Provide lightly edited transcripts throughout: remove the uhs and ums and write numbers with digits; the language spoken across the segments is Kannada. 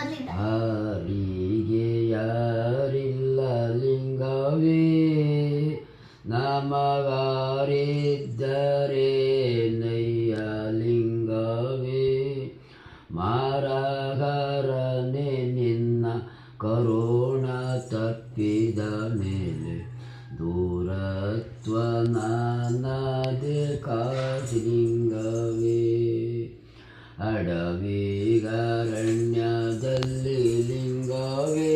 ಹಾರಿಗೆ ಯಾರಿಲ್ಲ ಲಿಂಗವೇ ನಮಗಾರಿದ್ದರೆ ನಯ್ಯ ಲಿಂಗವೇ ಮಾರಗರನೆ ನಿನ್ನ ಕರುಣ ತಪ್ಪಿದ ಮೇಲೆ ದೂರತ್ವ ನಾನದೆ ಕಾಶಿಲಿಂಗವೇ ಅಡವಿಗರಣ್ಯದಲ್ಲಿ ಲಿಂಗವೇ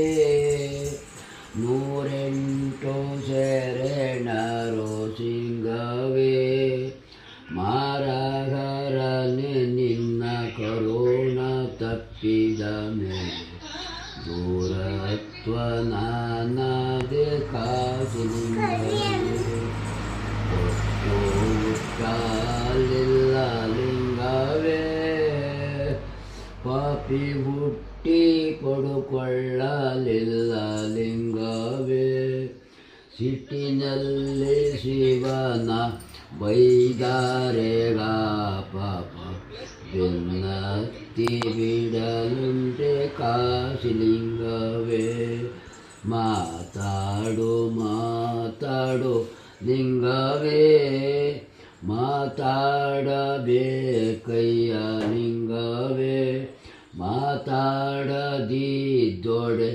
108 ಶರಣರು ಸಿಂಗವೇ ಮಾರಗರನೆ ನಿನ್ನ ಕರುಣ ತಪ್ಪಿದ ಮೇಲೆ ದೂರತ್ವ ನಾನದೆ ಕಾಶಿಲಿಂಗವೇ ಕಾಲಿಲ್ಲ ಲಿಂಗವೇ ಪಾಪಿ ಹುಟ್ಟಿ ಪಡುಕೊಳ್ಳಲಿಲ್ಲ ಲಿಂಗವೇ ಸಿಟ್ಟಿನಲ್ಲಿ ಶಿವನ ಬೈದಾರೆಗ ಪಾಪ ಬೆನ್ನತ್ತಿ ಬಿಡಲುಂಟೆ ಕಾಶಿಲಿಂಗವೇ ಮಾತಾಡು ಮಾತಾಡು ಲಿಂಗವೇ ಮಾತಾಡಬೇಕಯ್ಯ ಲಿಂಗವೇ ಮಾತಾಡದಿದ್ದೊಡೆ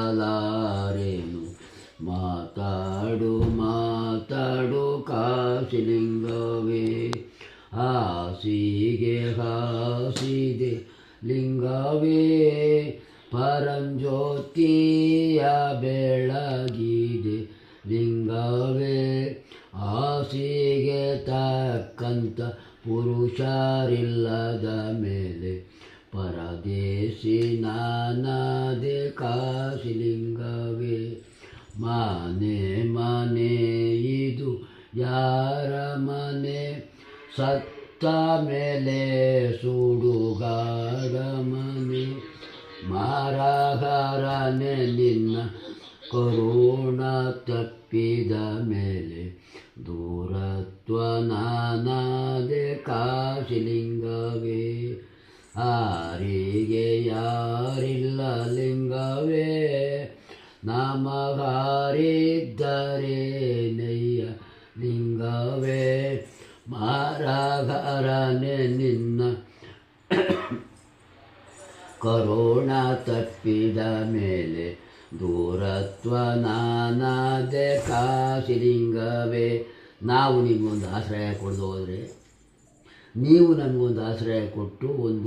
ನಾಂತಾಳಲಾರೆನು ಮಾತಾಡು ಮಾತಾಡು ಕಾಶಿಲಿಂಗವೇ ಹಾಸಿಗೆ ಹಾಸಿದೆ ಲಿಂಗವೇ ಪರಂಜ್ಯೋತಿಯ ಬೆಳಗಿದೆ ಲಿಂಗವೇ ಹಾಸಿಗೆ ತಕ್ಕಂತ ಪುರುಷರಿಲ್ಲದ ಮೇಲೆ ಪರದೇಶಿ ನಾನದೆ ಕಾಶಿಲಿಂಗವೇ ಮನೆ ಮನೆ ಇದು ಯಾರ ಮನೆ ಸತ್ತ ಮೇಲೆ ಸುಡುಗಾಡ ಮನೆ ಮಾರಗರನೆ ನಿನ್ನ ಕರುಣ ತಪ್ಪಿದ ಮೇಲೆ ದೂರತ್ವ ನಾನದೆ ಕಾಶಿಲಿಂಗವೇ ಹಾರಿಗೆ ಯಾರಿಲ್ಲ ಲಿಂಗವೇ ನಮಗಾರಿದ್ದರೆ ನಯ್ಯ ಲಿಂಗವೇ ಮಾರಗರನೆ ನಿನ್ನ ಕರುಣ ತಪ್ಪಿದ ಮೇಲೆ ದೂರತ್ವ ನಾನದೆ ಕಾಶಿಲಿಂಗವೇ ನಾವು ನಿಮಗೊಂದು ಆಶ್ರಯ ಕೊಡೋದು ಹೋದರೆ ನೀವು ನಮಗೊಂದು ಆಶ್ರಯ ಕೊಟ್ಟು ಒಂದು